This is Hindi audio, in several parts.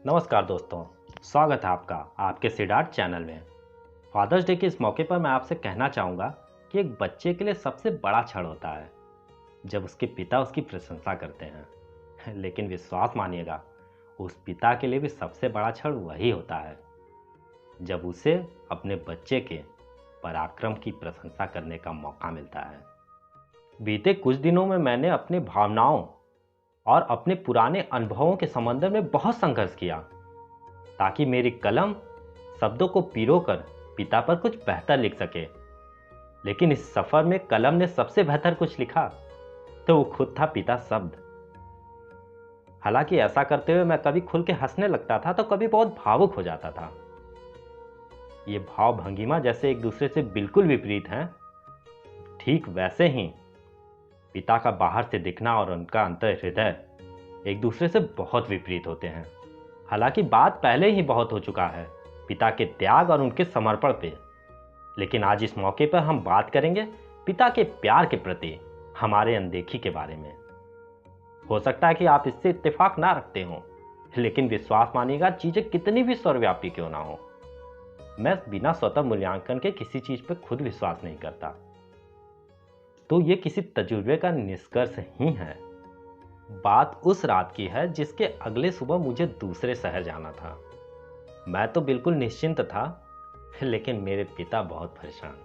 नमस्कार दोस्तों, स्वागत है आपका आपके सिडार्ट चैनल में। फादर्स डे के इस मौके पर मैं आपसे कहना चाहूँगा कि एक बच्चे के लिए सबसे बड़ा क्षण होता है जब उसके पिता उसकी प्रशंसा करते हैं। लेकिन विश्वास मानिएगा, उस पिता के लिए भी सबसे बड़ा क्षण वही होता है जब उसे अपने बच्चे के पराक्रम की प्रशंसा करने का मौका मिलता है। बीते कुछ दिनों में मैंने अपनी भावनाओं और अपने पुराने अनुभवों के संबंध में बहुत संघर्ष किया ताकि मेरी कलम शब्दों को पिरोकर पिता पर कुछ बेहतर लिख सके। लेकिन इस सफर में कलम ने सबसे बेहतर कुछ लिखा तो वो खुद था पिता शब्द। हालांकि ऐसा करते हुए मैं कभी खुल के हंसने लगता था तो कभी बहुत भावुक हो जाता था। ये भाव भंगिमा जैसे एक दूसरे से बिल्कुल विपरीत हैं, ठीक वैसे ही पिता का बाहर से दिखना और उनका अंतर हृदय एक दूसरे से बहुत विपरीत होते हैं। हालांकि बात पहले ही बहुत हो चुका है पिता के त्याग और उनके समर्पण पे, लेकिन आज इस मौके पर हम बात करेंगे पिता के प्यार के प्रति हमारे अनदेखी के बारे में। हो सकता है कि आप इससे इत्तेफाक ना रखते हो, लेकिन विश्वास मानिएगा चीजें कितनी भी सर्वव्यापी क्यों ना हो, मैं बिना स्वतः मूल्यांकन के किसी चीज पर खुद विश्वास नहीं करता। तो ये किसी तजुर्बे का निष्कर्ष ही है। बात उस रात की है जिसके अगले सुबह मुझे दूसरे शहर जाना था। मैं तो बिल्कुल निश्चिंत था, लेकिन मेरे पिता बहुत परेशान,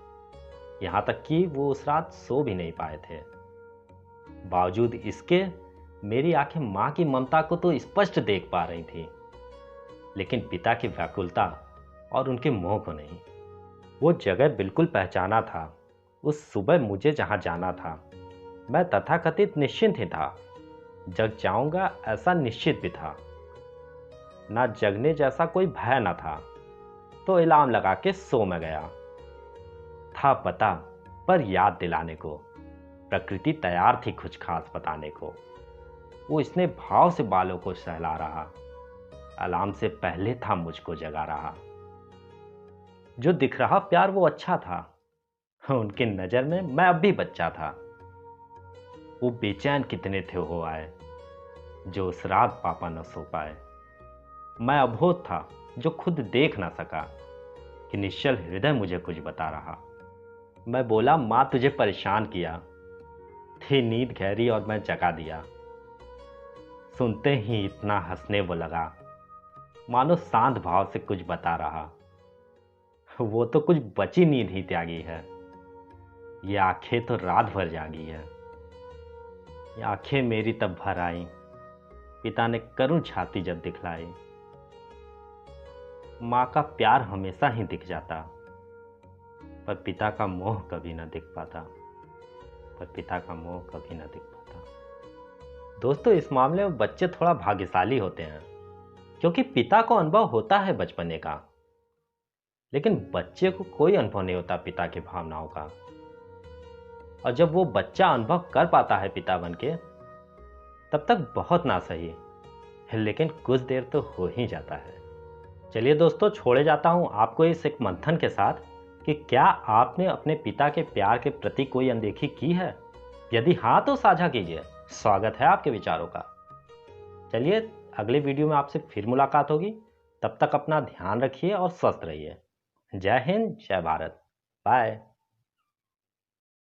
यहां तक कि वो उस रात सो भी नहीं पाए थे। बावजूद इसके मेरी आंखें मां की ममता को तो स्पष्ट देख पा रही थी, लेकिन पिता की व्याकुलता और उनके मोह को नहीं। वो जगह बिल्कुल पहचाना था। उस सुबह मुझे जहां जाना था मैं तथाकथित निश्चिंत ही था। जग जाऊंगा ऐसा निश्चित भी था, ना जगने जैसा कोई भय न था। तो इलाम लगा के सो में गया था पता, पर याद दिलाने को प्रकृति तैयार थी कुछ खास बताने को। वो इसने भाव से बालों को सहला रहा, अलार्म से पहले था मुझको जगा रहा। जो दिख रहा प्यार वो अच्छा था, उनकी नजर में मैं अब भी बच्चा था। वो बेचैन कितने थे हो आए जो उस रात पापा न सो पाए। मैं अबोध था जो खुद देख ना सका कि निश्चल हृदय मुझे कुछ बता रहा। मैं बोला मां तुझे परेशान किया, थी नींद गहरी और मैं जगा दिया। सुनते ही इतना हंसने वो लगा, मानो शांत भाव से कुछ बता रहा। वो तो कुछ बची नींद ही त्यागी है, ये आंखें तो रात भर जागी है। ये आंखें मेरी तब भर आई, पिता ने करुण छाती जब दिखलाई। माँ का प्यार हमेशा ही दिख जाता, पर पिता का मोह कभी ना दिख पाता, पर पिता का मोह कभी ना दिख पाता। दोस्तों, इस मामले में बच्चे थोड़ा भाग्यशाली होते हैं, क्योंकि पिता को अनुभव होता है बचपने का, लेकिन बच्चे को कोई अनुभव नहीं होता पिता की भावनाओं का। और जब वो बच्चा अनुभव कर पाता है पिता बन के, तब तक बहुत ना सही, लेकिन कुछ देर तो हो ही जाता है। चलिए दोस्तों, छोड़े जाता हूं आपको इस एक मंथन के साथ कि क्या आपने अपने पिता के प्यार के प्रति कोई अनदेखी की है? यदि हाँ तो साझा कीजिए, स्वागत है आपके विचारों का। चलिए, अगले वीडियो में आपसे फिर मुलाकात होगी। तब तक अपना ध्यान रखिए और स्वस्थ रहिए। जय हिंद, जय भारत, बाय।